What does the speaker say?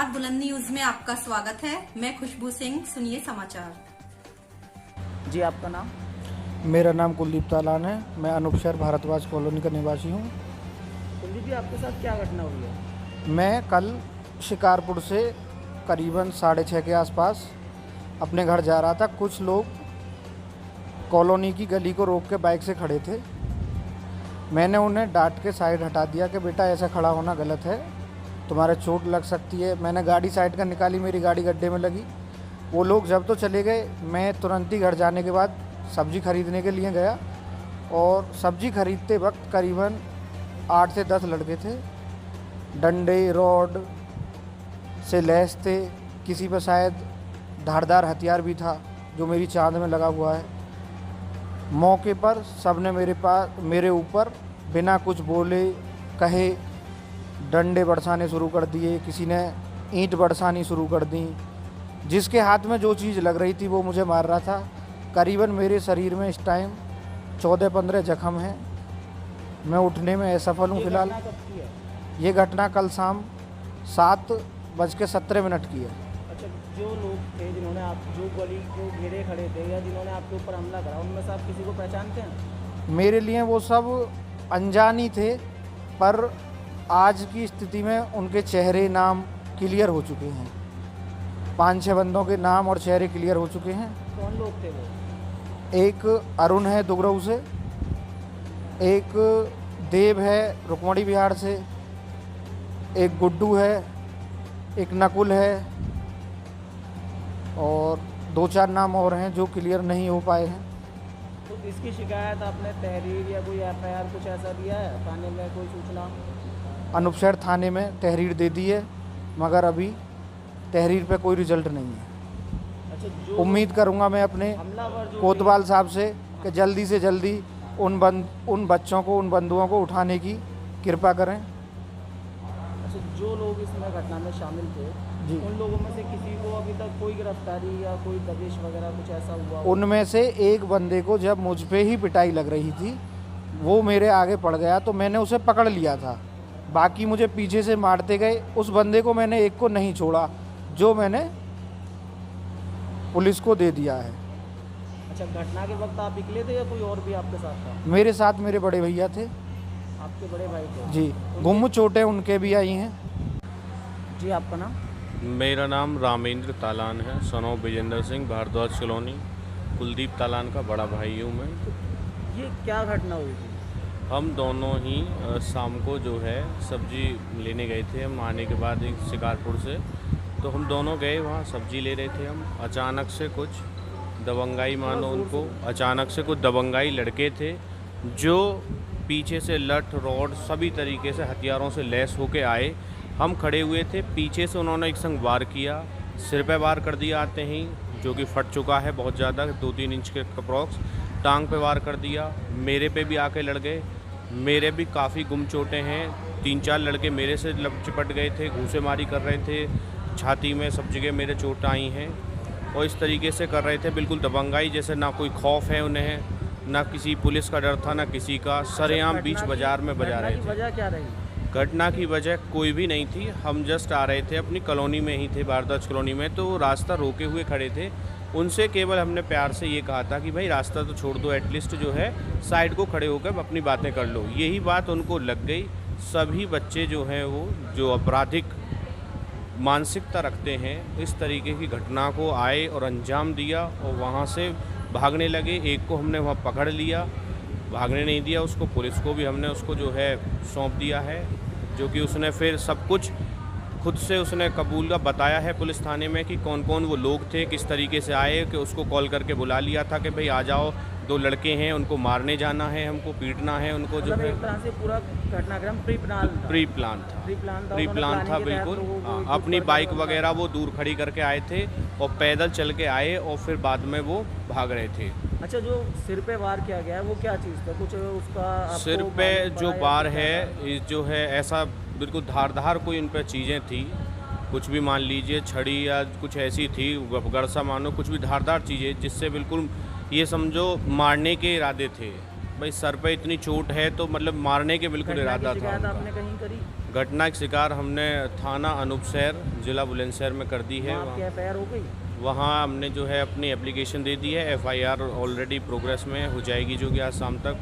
नमस्कार, बुलंद न्यूज में आपका स्वागत है। मैं खुशबू सिंह। सुनिए समाचार। जी, आपका नाम? मेरा नाम कुलदीप तालान है। मैं अनूपशहर भारद्वाज कॉलोनी का निवासी हूँ। कुलदीप जी, आपके साथ क्या घटना हुई है? मैं कल शिकारपुर से करीबन 6:30 के आसपास अपने घर जा रहा था। कुछ लोग कॉलोनी की गली को रोक के बाइक से खड़े थे। मैंने उन्हें डांट के साइड हटा दिया कि बेटा ऐसा खड़ा होना गलत है, तुम्हारे चोट लग सकती है। मैंने गाड़ी साइड का निकाली, मेरी गाड़ी गड्ढे में लगी। वो लोग जब तो चले गए, मैं तुरंत ही घर जाने के बाद सब्ज़ी खरीदने के लिए गया और सब्ज़ी खरीदते वक्त करीबन 8 से 10 लड़के थे। डंडे रॉड से लैस थे, किसी पर शायद धारदार हथियार भी था जो मेरी चाँद में लगा हुआ है। मौके पर सबने मेरे ऊपर बिना कुछ बोले कहे डंडे बरसाने शुरू कर दिए। किसी ने ईंट बरसानी शुरू कर दी। जिसके हाथ में जो चीज़ लग रही थी वो मुझे मार रहा था। करीबन मेरे शरीर में इस टाइम 14-15 जख्म हैं। मैं उठने में असफल हूँ फिलहाल। ये घटना कल शाम 7:17 की है। अच्छा, जो लोग थे जिन्होंने जो गली को घेरे खड़े थे या जिन्होंने आपके ऊपर हमला करा, उनमें से आप किसी को पहचानते हैं? मेरे लिए वो सब अनजानी थे, पर आज की स्थिति में उनके चेहरे नाम क्लियर हो चुके हैं। 5-6 बंदों के नाम और चेहरे क्लियर हो चुके हैं। कौन लोग थे वो? एक अरुण है दुगरऊ से, एक देव है रुक्मणी बिहार से, एक गुड्डू है, एक नकुल है और 2-4 नाम और हैं जो क्लियर नहीं हो पाए हैं। तो इसकी शिकायत आपने तहरीर या कोई FIR कुछ ऐसा दिया है थाने में? कोई सूचना? अनूपशहर थाने में तहरीर दे दी है, मगर अभी तहरीर पे कोई रिजल्ट नहीं है। अच्छा, उम्मीद करूंगा मैं अपने कोतवाल साहब से कि जल्दी से जल्दी उन बच्चों को, उन बंधुओं को उठाने की कृपा करें। अच्छा, जो लोग इसमें घटना में शामिल थे जी, उन लोगों में से किसी को अभी तक कोई गिरफ्तारी या कोई दबिश वगैरह कुछ ऐसा हुआ? उनमें से एक बंदे को जब मुझ पे ही पिटाई लग रही थी, वो मेरे आगे पड़ गया तो मैंने उसे पकड़ लिया था। बाकी मुझे पीछे से मारते गए। उस बंदे को मैंने एक को नहीं छोड़ा, जो मैंने पुलिस को दे दिया है। अच्छा, घटना के वक्त आप अकेले थे या कोई और भी आपके साथ था? मेरे साथ मेरे बड़े भैया थे। आपके बड़े भाई थे? जी, गुम चोटें उनके भी आई हैं। जी, आपका नाम? मेरा नाम रामेंद्र तालान है, son of Vijendra Singh, Bhardwaj colony. Kuldeep Talan का बड़ा भाई हूँ मैं। ये क्या घटना हुई थी? हम दोनों ही शाम को जो है सब्जी लेने गए थे। हम आने के बाद एक शिकारपुर से, तो हम दोनों गए वहाँ सब्जी ले रहे थे। हम अचानक से कुछ दबंगाई, मानो उनको अचानक से कुछ दबंगाई लड़के थे जो पीछे से लठ रॉड सभी तरीके से हथियारों से लैस होके आए। हम खड़े हुए थे, पीछे से उन्होंने एक संग वार किया, सिर पे वार कर दिया आते ही, जो कि फट चुका है बहुत ज़्यादा, 2-3 इंच के अप्रॉक्स। टांग पे वार कर दिया, मेरे पे भी आके लड़ गए। मेरे भी काफ़ी गुम चोटें हैं। 3-4 लड़के मेरे से चिपट गए थे, घूंसेमारी कर रहे थे, छाती में सब जगह मेरे चोट आई हैं और इस तरीके से कर रहे थे, बिल्कुल दबंगाई जैसे। ना कोई खौफ है उन्हें, ना किसी पुलिस का डर था, ना किसी का। सरेआम बीच बाजार में बजा रहे थे। वजह क्या रही? घटना की वजह कोई भी नहीं थी। हम जस्ट आ रहे थे, अपनी कॉलोनी में ही थे, भारद्वाज कॉलोनी में, तो रास्ता रोके हुए खड़े थे। उनसे केवल हमने प्यार से ये कहा था कि भाई रास्ता तो छोड़ दो, एटलीस्ट जो है साइड को खड़े होकर अपनी बातें कर लो। यही बात उनको लग गई। सभी बच्चे जो हैं वो जो आपराधिक मानसिकता रखते हैं, इस तरीके की घटना को आए और अंजाम दिया और वहाँ से भागने लगे। एक को हमने वहाँ पकड़ लिया, भागने नहीं दिया उसको। पुलिस को भी हमने उसको जो है सौंप दिया है, जो कि उसने फिर सब कुछ खुद से उसने कबूल का बताया है पुलिस थाने में कि कौन कौन वो लोग थे, किस तरीके से आए। कि उसको कॉल करके बुला लिया था कि भाई आ जाओ, 2 लड़के हैं, उनको मारने जाना है, हमको पीटना है उनको। जो है एक तरह से पूरा घटनाक्रम प्री प्लान था बिल्कुल। अपनी बाइक वगैरह वो दूर खड़ी करके आए थे और पैदल चल के आए और फिर बाद में वो भाग रहे थे। अच्छा, जो सिर पे वार किया गया है वो क्या चीज़ था? कुछ उसका सिर पे जो वार है, जो है ऐसा बिल्कुल धारदार कोई उन पर चीज़ें थी, कुछ भी मान लीजिए छड़ी या कुछ ऐसी थी, गरसा मानो, कुछ भी धारदार चीज़ें, जिससे बिल्कुल ये समझो मारने के इरादे थे। भाई सर पे इतनी चोट है तो मतलब मारने के बिल्कुल इरादा था। आपने कहीं करी? घटना के शिकार हमने थाना अनूपशहर जिला बुलंदशहर में कर दी है। वहाँ आपकी एफआईआर हो गई? वहाँ हमने जो है अपनी एप्लीकेशन दे दी है। एफआईआर ऑलरेडी प्रोग्रेस में हो जाएगी, जो कि आज शाम तक